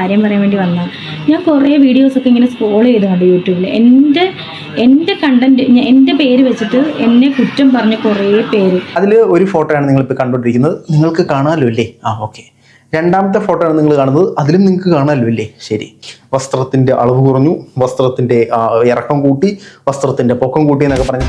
കാര്യം പറയാൻ വേണ്ടി വന്ന ഞാൻ കുറേ വീഡിയോസൊക്കെ ഇങ്ങനെ സ്ക്രോൾ ചെയ്ത് കണ്ടു യൂട്യൂബിൽ. എൻ്റെ കണ്ടന്റ് എൻ്റെ പേര് വെച്ചിട്ട് എന്നെ കുറ്റം പറഞ്ഞ കുറേ പേര്. അതിൽ ഒരു ഫോട്ടോ ആണ് നിങ്ങളിപ്പോൾ കണ്ടുകൊണ്ടിരിക്കുന്നത്. നിങ്ങൾക്ക് കാണാമല്ലോ അല്ലേ? ഓക്കെ. രണ്ടാമത്തെ ഫോട്ടോ ആണ് നിങ്ങൾ കാണുന്നത്. അതിലും നിങ്ങൾക്ക് കാണാമല്ലോ അല്ലേ? ശരി. വസ്ത്രത്തിൻ്റെ അളവ് കുറഞ്ഞു, വസ്ത്രത്തിൻ്റെ ഇറക്കം കൂട്ടി, വസ്ത്രത്തിൻ്റെ പൊക്കം കൂട്ടി എന്നൊക്കെ പറഞ്ഞു.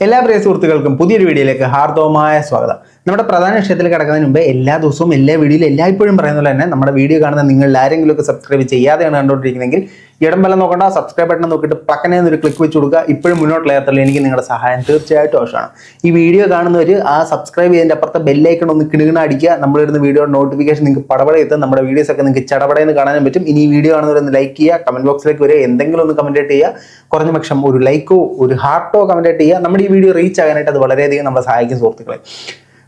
എല്ലാ പ്രിയ സുഹൃത്തുക്കൾക്കും പുതിയൊരു വീഡിയോയിലേക്ക് ഹാർദവമായ സ്വാഗതം. നമ്മുടെ പ്രധാന വിഷയത്തിൽ കിടക്കുന്നതിന് മുമ്പ് എല്ലാ ദിവസവും എല്ലാ വീഡിയോയിലും എല്ലായ്പ്പോഴും പറയുന്ന പോലെ തന്നെ നമ്മുടെ വീഡിയോ കാണുന്ന നിങ്ങൾ ആരെങ്കിലുമൊക്കെ സബ്സ്ക്രൈബ് ചെയ്യാതെയാണ് കണ്ടുകൊണ്ടിരിക്കുന്നതെങ്കിൽ ഇടം വല്ലം നോക്കണ്ട, സബ്സ്ക്രൈബ് ബട്ടൺ നോക്കിയിട്ട് പക്കനെ ഒരു ക്ലിക്ക് വെച്ച് കൊടുക്കുക. ഇപ്പോഴും മുന്നോട്ടുള്ള യാത്രയിൽ എനിക്ക് നിങ്ങളുടെ സഹായം തീർച്ചയായിട്ടും ആവശ്യമാണ്. ഈ വീഡിയോ കാണുന്നവർ ആ സബ്സ്ക്രൈബ് ചെയ്തതിൻ്റെ അപ്പുറത്തെ ബെല്ലൈക്കൺ ഒന്ന് കിടുകിണ അടിക്കുക. നമ്മളിരുന്ന വീഡിയോയുടെ നോട്ടിഫിക്കേഷൻ നിങ്ങൾക്ക് പടപടെ എത്തും. നമ്മുടെ വീഡിയോസ് ഒക്കെ നിങ്ങൾക്ക് ചടപടയെന്ന് കാണാനും പറ്റും. ഇനി ഈ വീഡിയോ കാണുന്നവരൊന്ന് ലൈക്ക് ചെയ്യുക, കമന്റ് ബോക്സിലേക്ക് വരിക, എന്തെങ്കിലും ഒന്ന് കമൻറ്റേറ്റ് ചെയ്യുക. കുറഞ്ഞ പക്ഷം ഒരു ലൈക്കോ ഒരു ഹാർട്ടോ കമൻറ്റേറ്റ് ചെയ്യുക. നമ്മുടെ ഈ വീഡിയോ റീച്ച് ആകാനായിട്ട് അത് വളരെയധികം നമ്മളെ സഹായിക്കും സുഹൃത്തുക്കളെ.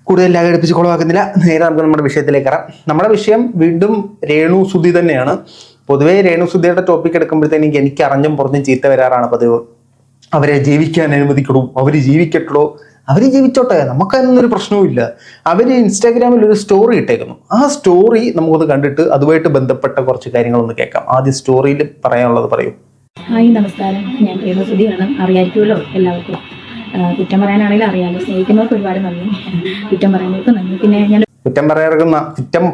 കൂടുതൽ ഘടിപ്പിച്ച് കുളവാക്കുന്നില്ല, നേരെ നമുക്ക് നമ്മുടെ വിഷയത്തിലേക്ക് കയറാം. നമ്മുടെ വിഷയം വീണ്ടും രേണു സുധി തന്നെയാണ്. പൊതുവേ രേണു സുധിയുടെ ടോപ്പിക് എടുക്കുമ്പോഴത്തേക്ക് എനിക്ക് അറിഞ്ഞും പുറഞ്ഞും ചീത്ത വരാറാണ് പതിവ്. അവരെ ജീവിക്കാൻ അനുവദിക്കണോ, അവർ ജീവിക്കട്ടോ, അവർ ജീവിച്ചോട്ടെ, നമുക്കതിനൊന്നൊരു പ്രശ്നവുമില്ല. അവർ ഇൻസ്റ്റാഗ്രാമിൽ ഒരു സ്റ്റോറി ഇട്ടേക്കുന്നു. ആ സ്റ്റോറി നമുക്കൊന്ന് കണ്ടിട്ട് അതുമായിട്ട് ബന്ധപ്പെട്ട കുറച്ച് കാര്യങ്ങളൊന്ന് കേൾക്കാം. ആദ്യം സ്റ്റോറിയിൽ പറയാനുള്ളത് പറയൂ. ഹായ്, നമസ്കാരം. ഞാൻ രേണു സുധിയാണ്. അറിയാമായിരിക്കുമല്ലോ എല്ലാവർക്കും. കുറ്റം പറയാനാണെങ്കിലും അറിയാമല്ലോ. സ്നേഹിക്കുന്നവർക്ക് ഒരുപാട് നന്ദി, കുറ്റം പറയുന്നവർക്ക് നന്ദി. പിന്നെ ഞാൻ കുറ്റം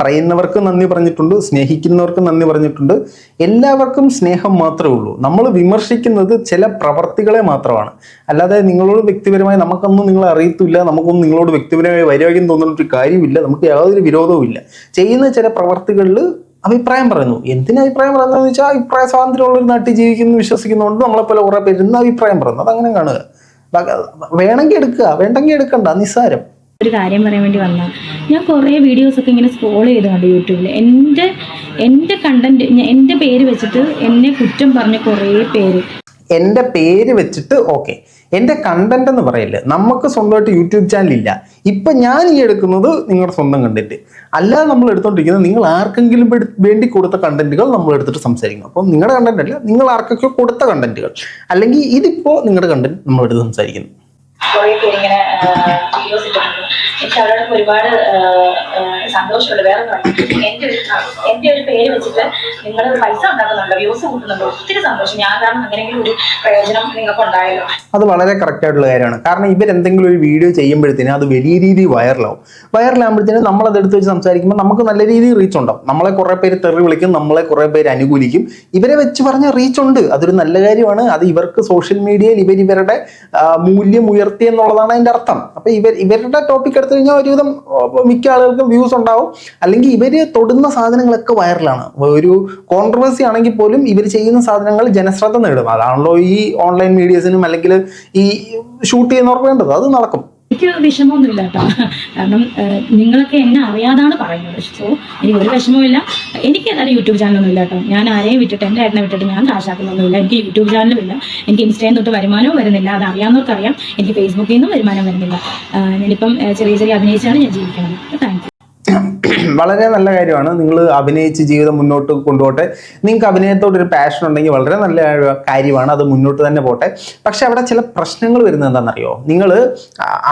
പറയുന്നവർക്ക് നന്ദി പറഞ്ഞിട്ടുണ്ട്, സ്നേഹിക്കുന്നവർക്ക് നന്ദി പറഞ്ഞിട്ടുണ്ട്. എല്ലാവർക്കും സ്നേഹം മാത്രമേ ഉള്ളൂ. നമ്മൾ വിമർശിക്കുന്നത് ചില പ്രവർത്തികളെ മാത്രമാണ്. അല്ലാതെ നിങ്ങളോട് വ്യക്തിപരമായി നമുക്കൊന്നും നിങ്ങളെ അറിയത്തില്ല, നമുക്കൊന്നും നിങ്ങളോട് വ്യക്തിപരമായി വൈരാഗ്യം തോന്നുന്ന ഒരു കാര്യമില്ല, നമുക്ക് യാതൊരു വിരോധവും ഇല്ല. ചെയ്യുന്ന ചില പ്രവർത്തികളിൽ അഭിപ്രായം പറയുന്നു. എന്തിനു അഭിപ്രായം പറയുന്നതെന്ന് വെച്ചാൽ അഭിപ്രായ സ്വാതന്ത്ര്യമുള്ള ഒരു നാട്ടിൽ ജീവിക്കുന്നു വിശ്വസിക്കുന്നതുകൊണ്ട് നമ്മളെപ്പോലെ കുറേ പേര് ഇന്ന് അഭിപ്രായം പറയുന്നു. അതങ്ങനെ കാണുക. വേണമെങ്കിൽ എടുക്കുക, വേണ്ടെങ്കിൽ എടുക്കണ്ട, നിസ്സാരം. ഒരു കാര്യം പറയാൻ വേണ്ടി വന്ന ഞാൻ കുറേ വീഡിയോസൊക്കെ ഇങ്ങനെ സ്ക്രോൾ ചെയ്ത് കണ്ടു യൂട്യൂബിൽ. എൻ്റെ കണ്ടന്റ് എൻ്റെ പേര് വെച്ചിട്ട് എന്നെ കുറ്റം പറഞ്ഞ കുറേ പേര്. എൻ്റെ പേര് വെച്ചിട്ട് ഓക്കെ, എൻ്റെ കണ്ടന്റ് എന്ന് പറയില്ല. നമുക്ക് സ്വന്തമായിട്ട് യൂട്യൂബ് ചാനൽ ഇല്ല. ഇപ്പം ഞാൻ ഈ എടുക്കുന്നത് നിങ്ങളുടെ സ്വന്തം കണ്ടന്റ്, അല്ലാതെ നമ്മൾ എടുത്തോണ്ടിരിക്കുന്നത് നിങ്ങൾ ആർക്കെങ്കിലും വേണ്ടി കൊടുത്ത കണ്ടന്റുകൾ നമ്മൾ എടുത്തിട്ട് സംസാരിക്കണം. അപ്പം നിങ്ങളുടെ കണ്ടന്റ് അല്ല, നിങ്ങൾ ആർക്കൊക്കെ കൊടുത്ത കണ്ടന്റുകൾ, അല്ലെങ്കിൽ ഇതിപ്പോൾ നിങ്ങളുടെ കണ്ടന്റ് നമ്മൾ എടുത്ത് സംസാരിക്കുന്നു. കുറേ പേരിങ്ങനെ വീഡിയോസ് ഇട്ടിട്ടുണ്ട്. എനിക്ക് അവരോടൊക്കെ ഒരുപാട് സന്തോഷമുണ്ട്. വേറെ എൻ്റെ ഒരു പേര് വെച്ചിട്ട് നിങ്ങൾ പൈസ ഉണ്ടാക്കുന്നുണ്ട്, വ്യൂസ് കൂട്ടുന്നുണ്ട്. ഒത്തിരി സന്തോഷം. ഞാൻ കാരണം അങ്ങനെയെങ്കിലും ഒരു പ്രയോജനം നിങ്ങൾക്ക് ഉണ്ടായല്ലോ. അത് വളരെ കറക്റ്റ് ആയിട്ടുള്ള കാര്യമാണ്. കാരണം ഇവരെന്തെങ്കിലും ഒരു വീഡിയോ ചെയ്യുമ്പോഴത്തേനും അത് വലിയ രീതിയിൽ വൈറലാകുമ്പോഴത്തേനും നമ്മളത് എടുത്ത് വെച്ച് സംസാരിക്കുമ്പോൾ നമുക്ക് നല്ല രീതിയിൽ റീച്ച് ഉണ്ടാവും. നമ്മളെ കുറേ പേര് തെറി വിളിക്കും, നമ്മളെ കുറേ പേര് അനുകൂലിക്കും. ഇവരെ വെച്ച് പറഞ്ഞ റീച്ച് ഉണ്ട്, അതൊരു നല്ല കാര്യമാണ്. അത് ഇവർക്ക് സോഷ്യൽ മീഡിയയിൽ ഇവരുടെ മൂല്യം ഉയർത്തി എന്നുള്ളതാണ് അതിൻ്റെ അർത്ഥം. അപ്പൊ ഇവരുടെ ടോപ്പിക് എടുത്തു കഴിഞ്ഞാൽ ഒരുവിധം മിക്ക ആളുകൾക്കും വ്യൂസ് ഉണ്ടാവും. അല്ലെങ്കിൽ ഇവര് തൊടുന്ന സാധനങ്ങളൊക്കെ വൈറലാണ്. ഒരു കോൺട്രവേഴ്സി ആണെങ്കിൽ പോലും ഇവർ ചെയ്യുന്ന സാധനങ്ങൾ ജനശ്രദ്ധ നേടും. അതാണല്ലോ ഈ ഓൺലൈൻ മീഡിയസിനും അല്ലെങ്കിൽ ഈ ഷൂട്ട് ചെയ്യുന്നവർക്ക് വേണ്ടത്. അത് നടക്കും. എനിക്ക് വിഷമമൊന്നുമില്ല കേട്ടോ. കാരണം നിങ്ങളൊക്കെ എന്നെ അറിയാതാണ് പറയുന്നത്. സോ എനിക്ക് ഒരു വിഷമവുമില്ല. എനിക്ക് ഏതായാലും യൂട്യൂബ് ചാനലൊന്നും ഇല്ല കേട്ടോ. ഞാൻ ആരെയും വിട്ടിട്ട്, എൻ്റെ ഏട്ടനെ വിട്ടിട്ട് ഞാൻ കാശാക്കുന്നൊന്നുമില്ല. എനിക്ക് യൂട്യൂബ് ചാനലും ഇല്ല. എനിക്ക് ഇൻസ്റ്റയിൽ തൊട്ട് വരുമാനവും വരുന്നില്ല. അത് അറിയാവുന്നവർക്കറിയാം. എനിക്ക് ഫേസ്ബുക്കിൽ നിന്നും വരുമാനം വരുന്നില്ല. ഞാനിപ്പം ചെറിയ അഭിനയിച്ചാണ് ഞാൻ ജീവിക്കുന്നത്. Thank you. വളരെ നല്ല കാര്യമാണ്. നിങ്ങൾ അഭിനയിച്ച് ജീവിതം മുന്നോട്ട് കൊണ്ടുപോട്ടെ. നിങ്ങൾക്ക് അഭിനയത്തോടൊരു പാഷൻ ഉണ്ടെങ്കിൽ വളരെ നല്ല കാര്യമാണ്. അത് മുന്നോട്ട് തന്നെ പോട്ടെ. പക്ഷെ അവിടെ ചില പ്രശ്നങ്ങൾ വരുന്നത് എന്താണെന്നറിയോ? നിങ്ങൾ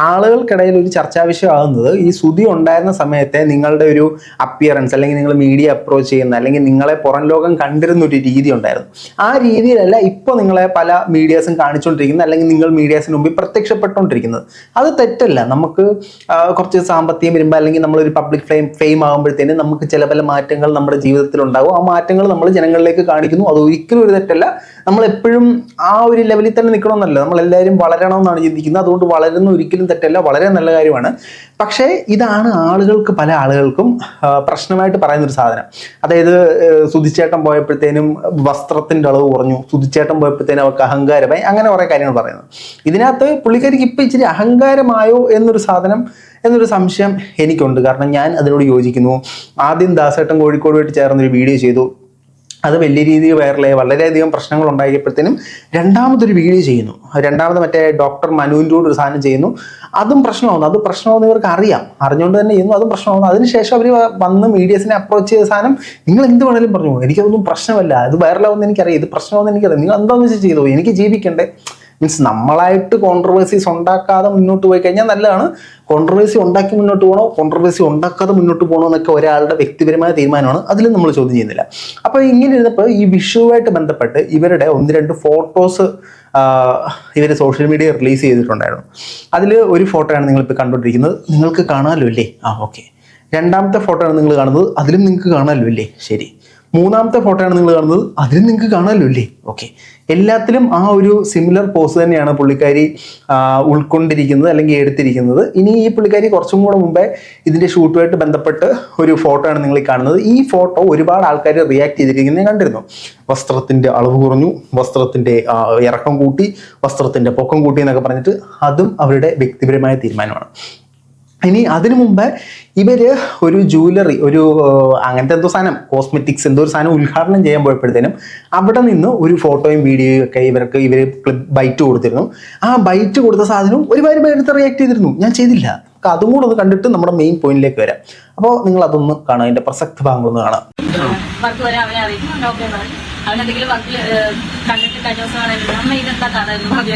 ആളുകൾക്കിടയിൽ ഒരു ചർച്ചാ വിഷയമാകുന്നത് ഈ സുധി ഉണ്ടായിരുന്ന സമയത്തെ നിങ്ങളുടെ ഒരു അപ്പിയറൻസ്, അല്ലെങ്കിൽ നിങ്ങൾ മീഡിയ അപ്രോച്ച് ചെയ്യുന്ന, അല്ലെങ്കിൽ നിങ്ങളെ പുറം ലോകം കണ്ടിരുന്ന ഒരു രീതി ഉണ്ടായിരുന്നു. ആ രീതിയിലല്ല ഇപ്പോൾ നിങ്ങളെ പല മീഡിയാസും കാണിച്ചുകൊണ്ടിരിക്കുന്നത്, അല്ലെങ്കിൽ നിങ്ങൾ മീഡിയാസിന് മുമ്പിൽ പ്രത്യക്ഷപ്പെട്ടുകൊണ്ടിരിക്കുന്നത്. അത് തെറ്റല്ല. നമുക്ക് കുറച്ച് സാമ്പത്തികം വരുമ്പോൾ, അല്ലെങ്കിൽ നമ്മളൊരു പബ്ലിക് ഫെയിം ആകുമ്പോഴത്തേനും നമുക്ക് ചില പല മാറ്റങ്ങൾ നമ്മുടെ ജീവിതത്തിൽ ഉണ്ടാകും. ആ മാറ്റങ്ങൾ നമ്മൾ ജനങ്ങളിലേക്ക് കാണിക്കുന്നു. അത് ഒരിക്കലും ഒരു തെറ്റല്ല. നമ്മളെപ്പോഴും ആ ഒരു ലെവലിൽ തന്നെ നിൽക്കണമെന്നല്ല, നമ്മളെല്ലാവരും വളരണമെന്നാണ് ചിന്തിക്കുന്നത്. അതുകൊണ്ട് വളരുന്ന ഒരിക്കലും തെറ്റല്ല, വളരെ നല്ല കാര്യമാണ്. പക്ഷേ ഇതാണ് പല ആളുകൾക്കും പ്രശ്നമായിട്ട് പറയുന്നൊരു സാധനം. അതായത് സുധിച്ചേട്ടൻ പോയപ്പോഴത്തേനും വസ്ത്രത്തിൻ്റെ അളവ് കുറഞ്ഞു, സുധിച്ചേട്ടൻ പോയപ്പോഴത്തേനും അവർക്ക് അഹങ്കാരമായി, അങ്ങനെ കുറേ കാര്യങ്ങൾ പറയുന്നത്. ഇതിനകത്ത് പുള്ളിക്കാരിക്ക് ഇപ്പം ഇച്ചിരി അഹങ്കാരമായോ എന്നൊരു സംശയം എനിക്കുണ്ട്. കാരണം ഞാൻ അതിനോട് യോജിക്കുന്നു. ആദ്യം ദാസേട്ടൻ കോഴിക്കോടുമായിട്ട് ചേർന്നൊരു വീഡിയോ ചെയ്തു. അത് വലിയ രീതിയിൽ വൈറലായി, വളരെയധികം പ്രശ്നങ്ങൾ ഉണ്ടാക്കിയപ്പോഴത്തേനും രണ്ടാമതൊരു വീഡിയോ ചെയ്യുന്നു. രണ്ടാമത് മറ്റേ ഡോക്ടർ മനുവിൻ്റെ കൂടെ ഒരു സാധനം ചെയ്യുന്നു. അതും പ്രശ്നമാകുന്നു. അത് പ്രശ്നമാകുന്ന ഇവർക്ക് അറിഞ്ഞുകൊണ്ട് തന്നെ ചെയ്യുന്നു. അതും പ്രശ്നമാകുന്നു. അതിനുശേഷം അവർ വന്ന് മീഡിയസിനെ അപ്രോച്ച് ചെയ്ത സാധനം നിങ്ങൾ എന്ത് വേണമെങ്കിലും പറഞ്ഞു, എനിക്കതൊന്നും പ്രശ്നമല്ല, ഇത് വൈറലാവുമെന്ന് എനിക്കറിയാം, ഇത് പ്രശ്നമാകുമെന്ന് എനിക്കറിയാം, നിങ്ങൾ എന്താണെന്ന് വെച്ചാൽ ചെയ്തോ, എനിക്ക് ജീവിക്കണ്ടേ. മീൻസ് നമ്മളായിട്ട് കോൺട്രവേഴ്സീസ് ഉണ്ടാക്കാതെ മുന്നോട്ട് പോയി കഴിഞ്ഞാൽ നല്ലതാണ്. കോൺട്രവേഴ്സി ഉണ്ടാക്കി മുന്നോട്ട് പോകണോ കോൺട്രവേഴ്സി ഉണ്ടാക്കാതെ മുന്നോട്ട് പോകണോ എന്നൊക്കെ ഒരാളുടെ വ്യക്തിപരമായ തീരുമാനമാണ്. അതിൽ നമ്മൾ ചോദ്യം ചെയ്യുന്നില്ല. അപ്പോൾ ഇങ്ങനെ ഇരുന്നപ്പോൾ ഈ വിഷുവായിട്ട് ബന്ധപ്പെട്ട് ഇവരുടെ 1-2 ഫോട്ടോസ് ഇവർ സോഷ്യൽ മീഡിയ റിലീസ് ചെയ്തിട്ടുണ്ടായിരുന്നു. അതിൽ ഒരു ഫോട്ടോയാണ് നിങ്ങളിപ്പോൾ കണ്ടുകൊണ്ടിരിക്കുന്നത്. നിങ്ങൾക്ക് കാണാമല്ലോ അല്ലേ? ഓക്കെ. രണ്ടാമത്തെ ഫോട്ടോയാണ് നിങ്ങൾ കാണുന്നത്. അതിലും നിങ്ങൾക്ക് കാണാമല്ലോ അല്ലേ? ശരി. മൂന്നാമത്തെ ഫോട്ടോയാണ് നിങ്ങൾ കാണുന്നത്. അതിലും നിങ്ങൾക്ക് കാണാമല്ലോ അല്ലേ? ഓക്കെ. എല്ലാത്തിലും ആ ഒരു സിമിലർ പോസ് തന്നെയാണ് പുള്ളിക്കാരി ഉൾക്കൊണ്ടിരിക്കുന്നത് അല്ലെങ്കിൽ എടുത്തിരിക്കുന്നത്. ഇനി ഈ പുള്ളിക്കാരി കുറച്ചും കൂടെ മുമ്പേ ഇതിൻ്റെ ഷൂട്ടുമായിട്ട് ബന്ധപ്പെട്ട് ഒരു ഫോട്ടോ ആണ് നിങ്ങൾ കാണുന്നത്. ഈ ഫോട്ടോ ഒരുപാട് ആൾക്കാർ റിയാക്ട് ചെയ്തിരിക്കുന്നത് ഞാൻ കണ്ടിരുന്നു. വസ്ത്രത്തിൻ്റെ അളവ് കുറഞ്ഞു, വസ്ത്രത്തിൻ്റെ ഇറക്കം കൂട്ടി, വസ്ത്രത്തിൻ്റെ പൊക്കം കൂട്ടി എന്നൊക്കെ പറഞ്ഞിട്ട് അതും അവരുടെ വ്യക്തിപരമായ തീരുമാനമാണ്. ഇനി അതിനു മുമ്പ് ഇവര് ഒരു ജ്വല്ലറി, ഒരു അങ്ങനത്തെ എന്തോ സാധനം, കോസ്മെറ്റിക്സ് എന്തോ ഒരു സാധനം ഉദ്ഘാടനം ചെയ്യാൻ പോയപ്പോഴത്തേനും അവിടെ നിന്ന് ഒരു ഫോട്ടോയും വീഡിയോയും ഒക്കെ ഇവർ ബൈറ്റ് കൊടുത്തിരുന്നു. ആ ബൈറ്റ് കൊടുത്ത സാധനവും ഒരുപാട് പേരെടുത്ത് റിയാക്ട് ചെയ്തിരുന്നു. ഞാൻ ചെയ്തില്ല. അതും കൂടെ ഒന്ന് കണ്ടിട്ട് നമ്മുടെ മെയിൻ പോയിന്റിലേക്ക് വരാം. അപ്പോൾ നിങ്ങൾ അതൊന്ന് കാണാം, അതിന്റെ പ്രസക്ത ഭാഗങ്ങളൊന്ന് കാണാം. വർക്ക് വരെ അവനെ അറിയിക്കും. ഡോക്ടറെ പറഞ്ഞു അവനെന്തെങ്കിലും വർക്കിൽ കണ്ടിട്ട് കഴിഞ്ഞ ദിവസം അമ്മ ഇതെന്താ കഥ എന്ന് പറഞ്ഞു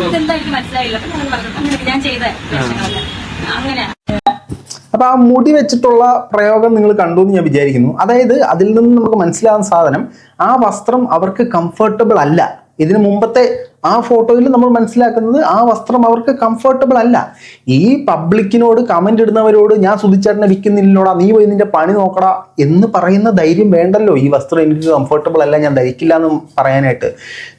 ഇതെന്താ എനിക്ക് മനസ്സിലായില്ല. അപ്പൊ ഞാൻ പറഞ്ഞു അങ്ങനെ ഞാൻ ചെയ്ത അങ്ങനെ. അപ്പൊ ആ മുടി വെച്ചിട്ടുള്ള പ്രയോഗം നിങ്ങൾ കണ്ടു എന്ന് ഞാൻ വിചാരിക്കുന്നു. അതായത് അതിൽ നിന്ന് നമുക്ക് മനസ്സിലാകുന്ന സാധനം, ആ വസ്ത്രം അവർക്ക് കംഫർട്ടബിൾ അല്ല. ഇതിനു മുമ്പത്തെ ആ ഫോട്ടോയിൽ നമ്മൾ മനസ്സിലാക്കുന്നത് ആ വസ്ത്രം അവർക്ക് കംഫർട്ടബിൾ അല്ല. ഈ പബ്ലിക്കിനോട് കമന്റ് ഇടുന്നവരോട് ഞാൻ സുധിച്ചേട്ടനെ വിൽക്കുന്നില്ലോടാ, നീ പോയി നിന്റെ പണി നോക്കടാ എന്ന് പറയുന്ന ധൈര്യം വേണ്ടല്ലോ. ഈ വസ്ത്രം എനിക്ക് കംഫർട്ടബിൾ അല്ല, ഞാൻ ധരിക്കില്ല എന്ന് പറയാനായിട്ട്.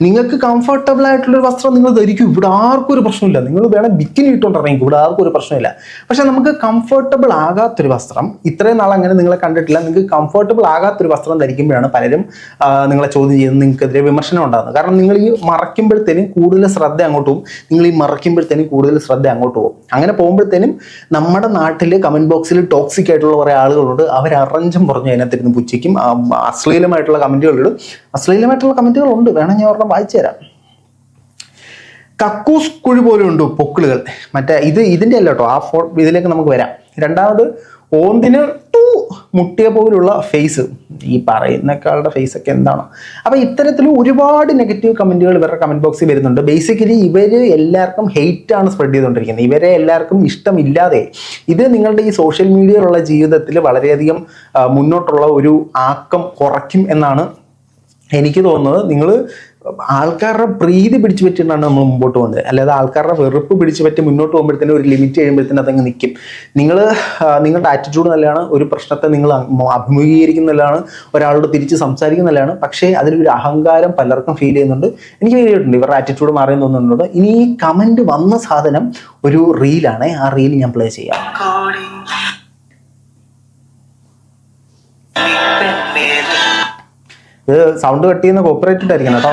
നിങ്ങൾക്ക് കംഫർട്ടബിൾ ആയിട്ടുള്ളൊരു വസ്ത്രം നിങ്ങൾ ധരിക്കും, ഇവിടെ ആർക്കും ഒരു പ്രശ്നമില്ല. നിങ്ങൾ വേണം ബിക്കിനി ഇട്ടുകൊണ്ടിറങ്ങി, ഇവിടെ ആർക്കും ഒരു പ്രശ്നമില്ല. പക്ഷെ നമുക്ക് കംഫർട്ടബിൾ ആകാത്തൊരു വസ്ത്രം, ഇത്രയും നാൾ അങ്ങനെ നിങ്ങളെ കണ്ടിട്ടില്ല, നിങ്ങൾക്ക് കംഫർട്ടബിൾ ആകാത്തൊരു വസ്ത്രം ധരിക്കുമ്പോഴാണ് പലരും നിങ്ങളെ ചോദ്യം ചെയ്യുന്നത്, നിങ്ങൾക്കെതിരെ വിമർശനം ഉണ്ടാകുന്നത്. കാരണം നിങ്ങൾ ഈ മറയ്ക്കുമ്പോഴത്തേനും കൂടുതൽ ശ്രദ്ധ അങ്ങോട്ട് പോകും, നിങ്ങൾ ഈ മറയ്ക്കുമ്പോഴത്തേനും കൂടുതൽ ശ്രദ്ധ അങ്ങോട്ട് പോകും. അങ്ങനെ പോകുമ്പോഴത്തേനും നമ്മുടെ നാട്ടിൽ കമന്റ് ബോക്സിൽ ടോക്സിക് ആയിട്ടുള്ള കുറേ ആളുകളുണ്ട്. അവർ അറഞ്ചം പറഞ്ഞു അതിനകത്തിരുന്ന് പുച്ഛിക്കും, അശ്ലീലമായിട്ടുള്ള കമന്റുകളിടും. അശ്ലീലമായിട്ടുള്ള കമന്റുകളുണ്ട്, വേണം ഞാൻ ഒരെണ്ണം വായിച്ചു തരാം. കക്കൂസ് കുഴി പോലെ ഉണ്ട് പൊക്കിളുകൾ. മറ്റേ ഇതിന്റെ അല്ല കേട്ടോ, ഇതിലേക്ക് നമുക്ക് വരാം. രണ്ടാമത് ഓന്തിന് മുട്ടിയ പോലുള്ള ഫേസ്, ഈ പറയുന്നേക്കാളുടെ ഫേസ് ഒക്കെ എന്താണ്. അപ്പൊ ഇത്തരത്തിൽ ഒരുപാട് നെഗറ്റീവ് കമന്റുകൾ ഇവരുടെ കമന്റ് ബോക്സിൽ വരുന്നുണ്ട്. ബേസിക്കലി ഇവര് എല്ലാവർക്കും ഹെയ്റ്റ് ആണ് സ്പ്രെഡ് ചെയ്തുകൊണ്ടിരിക്കുന്നത്. ഇവരെ എല്ലാവർക്കും ഇഷ്ടമില്ലാതെ ഇത് നിങ്ങളുടെ ഈ സോഷ്യൽ മീഡിയയിലുള്ള ജീവിതത്തിൽ വളരെയധികം മുന്നോട്ടുള്ള ഒരു ആക്കം കുറയ്ക്കും എന്നാണ് എനിക്ക് തോന്നുന്നത്. നിങ്ങൾ ആൾക്കാരുടെ പ്രീതി പിടിച്ചു പറ്റിയിട്ടാണ് നമ്മൾ മുമ്പോട്ട് പോകുന്നത്. അല്ലാതെ ആൾക്കാരുടെ വെറുപ്പ് പിടിച്ചു പറ്റി മുന്നോട്ട് പോകുമ്പോഴത്തേനും ഒരു ലിമിറ്റ് കഴിയുമ്പോഴത്തേനും അതങ്ങ് നിൽക്കും. നിങ്ങളുടെ ആറ്റിറ്റ്യൂഡ് നല്ലതാണ്, ഒരു പ്രശ്നത്തെ നിങ്ങൾ അഭിമുഖീകരിക്കുന്നതാണ്, ഒരാളോട് തിരിച്ച് സംസാരിക്കുന്നതാണ്. പക്ഷേ അതിലൊരു അഹങ്കാരം പലർക്കും ഫീൽ ചെയ്യുന്നുണ്ട്. എനിക്ക് ഫീൽ ചെയ്തിട്ടുണ്ട്, ഇവരുടെ ആറ്റിറ്റ്യൂഡ് മാറിയെന്ന് തോന്നുന്നുണ്ട്. ഇനി ഈ കമന്റ് വന്ന സാധനം ഒരു റീലാണ്. ആ റീൽ ഞാൻ പ്ലേ ചെയ്യാം. ഇത് സൗണ്ട് കട്ട് ചെയ്യുന്ന കോപ്പറേറ്റഡ് ആയിരിക്കണം കേട്ടോ.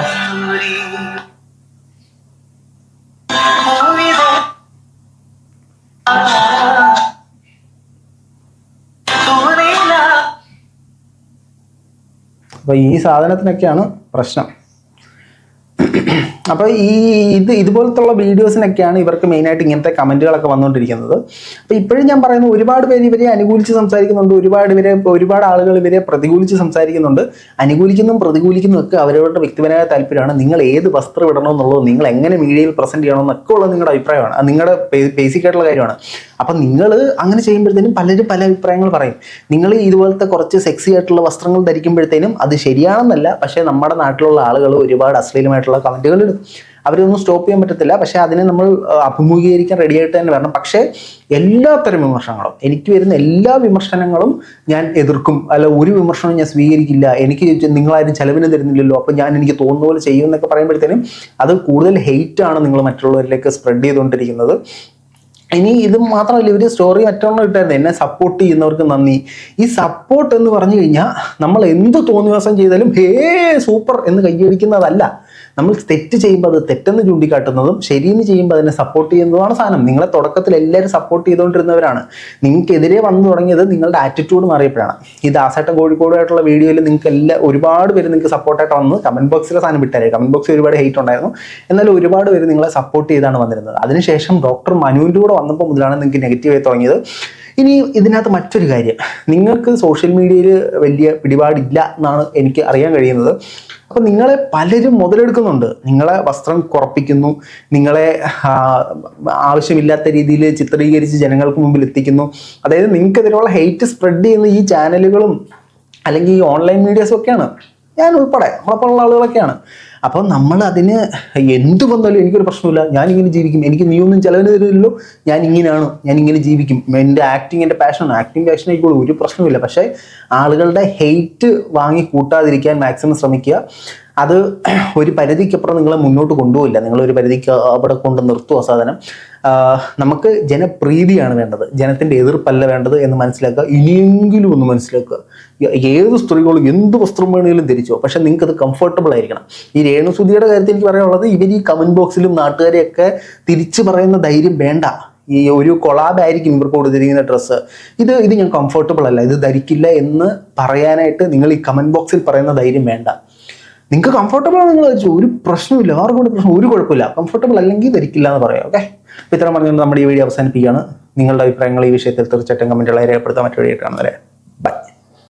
അപ്പൊ ഈ സാധനത്തിനൊക്കെയാണ് പ്രശ്നം. അപ്പോൾ ഇതുപോലത്തുള്ള വീഡിയോസിനൊക്കെയാണ് ഇവർക്ക് മെയിനായിട്ട് ഇങ്ങനത്തെ കമന്റുകളൊക്കെ വന്നുകൊണ്ടിരിക്കുന്നത്. അപ്പോൾ ഇപ്പോഴും ഞാൻ പറയുന്നത്, ഒരുപാട് പേര് ഇവരെ അനുകൂലിച്ച് സംസാരിക്കുന്നുണ്ട്, ഒരുപാട് ആളുകൾ ഇവരെ പ്രതികൂലിച്ച് സംസാരിക്കുന്നുണ്ട്. അനുകൂലിക്കുന്നതും പ്രതികൂലിക്കുന്നതും ഒക്കെ അവരവരുടെ വ്യക്തിപരമായ താല്പര്യമാണ്. നിങ്ങൾ ഏത് വസ്ത്രം ഇടണമെന്നുള്ളത്, നിങ്ങൾ എങ്ങനെ മീഡിയയിൽ പ്രസന്റ് ചെയ്യണമെന്നൊക്കെ ഉള്ളത് നിങ്ങളുടെ അഭിപ്രായമാണ്, അത് നിങ്ങളുടെ ബേസിക് ആയിട്ടുള്ള കാര്യമാണ്. അപ്പം നിങ്ങൾ അങ്ങനെ ചെയ്യുമ്പോഴത്തേനും പലരും പല അഭിപ്രായങ്ങൾ പറയും. നിങ്ങൾ ഇതുപോലത്തെ കുറച്ച് സെക്സി ആയിട്ടുള്ള വസ്ത്രങ്ങൾ ധരിക്കുമ്പോഴത്തേനും അത് ശരിയാണെന്നല്ല, പക്ഷേ നമ്മുടെ നാട്ടിലുള്ള ആളുകൾ ഒരുപാട് അശ്ലീലമായിട്ടുള്ള കമന്റുകൾ ഇടും. അവരൊന്നും സ്റ്റോപ്പ് ചെയ്യാൻ പറ്റത്തില്ല. പക്ഷേ അതിനെ നമ്മൾ അഭിമുഖീകരിക്കാൻ റെഡി ആയിട്ട് തന്നെ വരണം. പക്ഷേ എല്ലാത്തരം വിമർശനങ്ങളും, എനിക്ക് വരുന്ന എല്ലാ വിമർശനങ്ങളും ഞാൻ എതിർക്കും, അല്ല ഒരു വിമർശനവും ഞാൻ സ്വീകരിക്കില്ല, എനിക്ക് നിങ്ങളാരും ചെലവിന് തരുന്നില്ലല്ലോ, അപ്പം എനിക്ക് തോന്നുന്ന പോലെ ചെയ്യും എന്നൊക്കെ പറയുമ്പോഴത്തേനും അത് കൂടുതൽ ഹെയ്റ്റ് ആണ് നിങ്ങൾ മറ്റുള്ളവരിലേക്ക് സ്പ്രെഡ് ചെയ്തുകൊണ്ടിരിക്കുന്നത്. ഇനി ഇത് മാത്രമല്ല, ഇവർ സ്റ്റോറി മറ്റൊന്നും ഇട്ടായിരുന്നു, എന്നെ സപ്പോർട്ട് ചെയ്യുന്നവർക്ക് നന്ദി. ഈ സപ്പോർട്ട് എന്ന് പറഞ്ഞു കഴിഞ്ഞാൽ നമ്മൾ എന്ത് തോന്നിവാസം ചെയ്താലും ഹേ സൂപ്പർ എന്ന് കൈയടിക്കുന്നതല്ല. നമ്മൾ തെറ്റ് ചെയ്യുമ്പോൾ അത് തെറ്റെന്ന് ചൂണ്ടിക്കാട്ടുന്നതും ശരിയെന്ന് ചെയ്യുമ്പോൾ അതിനെ സപ്പോർട്ട് ചെയ്യുന്നതുമാണ് സാധനം. നിങ്ങളെ തുടക്കത്തിൽ എല്ലാവരും സപ്പോർട്ട് ചെയ്തുകൊണ്ടിരുന്നവരാണ്. നിങ്ങൾക്കെതിരെ വന്നു തുടങ്ങിയത് നിങ്ങളുടെ ആറ്റിറ്റ്യൂഡ് മാറിയപ്പോഴാണ്. ഈ ദാസേട്ടൻ കോഴിക്കോടായിട്ടുള്ള വീഡിയോയിൽ നിങ്ങൾക്ക് ഒരുപാട് പേര് നിങ്ങൾക്ക് സപ്പോർട്ടായിട്ട് വന്ന് കമന്റ് ബോക്സിലെ സാധനം വിട്ടായിരുന്നു. കമന്റ് ബോക്സിൽ ഒരുപാട് ഹെയ്റ്റ് ഉണ്ടായിരുന്നു, എന്നാലും ഒരുപാട് പേര് നിങ്ങളെ സപ്പോർട്ട് ചെയ്താണ് വന്നിരുന്നത്. അതിനുശേഷം ഡോക്ടർ മനുവിൻ്റെ കൂടെ വന്നപ്പോൾ മുതലാണ് നിങ്ങൾക്ക് നെഗറ്റീവായി തുടങ്ങിയത്. ഇനി ഇതിനകത്ത് മറ്റൊരു കാര്യം, നിങ്ങൾക്ക് സോഷ്യൽ മീഡിയയിൽ വലിയ പിടിപാടില്ല എന്നാണ് എനിക്ക് അറിയാൻ കഴിയുന്നത്. അപ്പം നിങ്ങളെ പലരും മുതലെടുക്കുന്നുണ്ട്, നിങ്ങളെ വസ്ത്രം കുറപ്പിക്കുന്നു, നിങ്ങളെ ആവശ്യമില്ലാത്ത രീതിയിൽ ചിത്രീകരിച്ച് ജനങ്ങൾക്ക് മുമ്പിൽ എത്തിക്കുന്നു. അതായത് നിങ്ങൾക്കെതിരെയുള്ള ഹെയ്റ്റ് സ്പ്രെഡ് ചെയ്യുന്ന ഈ ചാനലുകളും അല്ലെങ്കിൽ ഈ ഓൺലൈൻ മീഡിയസും ഒക്കെയാണ്, ഞാൻ ഉൾപ്പെടെ നമ്മളെപ്പോലുള്ള ആളുകളൊക്കെയാണ്. അപ്പോൾ നമ്മൾ അതിന് എന്ത് വന്നാലും എനിക്കൊരു പ്രശ്നമില്ല, ഞാനിങ്ങനെ ജീവിക്കും, എനിക്ക് നീ ഒന്നും ചിലവിന് തരുമല്ലോ, ഞാൻ ഇങ്ങനെയാണ്, ഞാൻ ഇങ്ങനെ ജീവിക്കും, എൻ്റെ ആക്ടിങ് എൻ്റെ പാഷനാണ്, ആക്ടിങ് പാഷൻ ആയിക്കോളൂ, ഒരു പ്രശ്നമില്ല. പക്ഷേ ആളുകളുടെ ഹെയ്റ്റ് വാങ്ങി കൂട്ടാതിരിക്കാൻ മാക്സിമം ശ്രമിക്കുക. അത് ഒരു പരിധിക്കപ്പുറം നിങ്ങളെ മുന്നോട്ട് കൊണ്ടുപോയില്ല, നിങ്ങളൊരു പരിധിക്ക് അവിടെ കൊണ്ട് നിർത്തുക സാധനം. നമുക്ക് ജനപ്രീതിയാണ് വേണ്ടത്, ജനത്തിൻ്റെ എതിർപ്പല്ല വേണ്ടത് എന്ന് മനസ്സിലാക്കുക. ഇനിയെങ്കിലും ഒന്ന് മനസ്സിലാക്കുക. ഏത് സ്ത്രീകളും എന്ത് വസ്ത്രം വേണമെങ്കിലും ധരിച്ചോ, പക്ഷെ നിങ്ങൾക്ക് അത് കംഫർട്ടബിൾ ആയിരിക്കണം. ഈ രേണുസുതിയുടെ കാര്യത്തിൽ എനിക്ക് പറയാനുള്ളത്, ഇവർ ഈ കമന്റ് ബോക്സിലും നാട്ടുകാരെയൊക്കെ തിരിച്ചു പറയുന്ന ധൈര്യം വേണ്ട. ഈ ഒരു കൊളാബായിരിക്കും ഇവർക്ക് കൊടുത്തിരിക്കുന്ന ഡ്രസ്സ്, ഇത് ഞാൻ കംഫർട്ടബിൾ അല്ല, ഇത് ധരിക്കില്ല എന്ന് പറയാനായിട്ട് നിങ്ങൾ ഈ കമന്റ് ബോക്സിൽ പറയുന്ന ധൈര്യം വേണ്ട. നിങ്ങൾക്ക് കംഫർട്ടബിൾ ആണ്, നിങ്ങൾ ധരിച്ചു, ഒരു പ്രശ്നമില്ല, ആർക്കും ഒരു പ്രശ്നം, ഒരു കുഴപ്പമില്ല. കംഫർട്ടബിൾ അല്ലെങ്കിൽ ധരിക്കില്ല എന്ന് പറയാം. ഓക്കെ, അപ്പോൾ ഇത്രയും പറഞ്ഞുകൊണ്ട് നമ്മുടെ ഈ വീഡിയോ അവസാനിപ്പിക്കുകയാണ്. നിങ്ങളുടെ അഭിപ്രായങ്ങൾ ഈ വിഷയത്തിൽ തീർച്ചയായിട്ടും കമന്റുകളായി രേഖപ്പെടുത്താൻ മറ്റു വഴിയായിട്ടാണ്.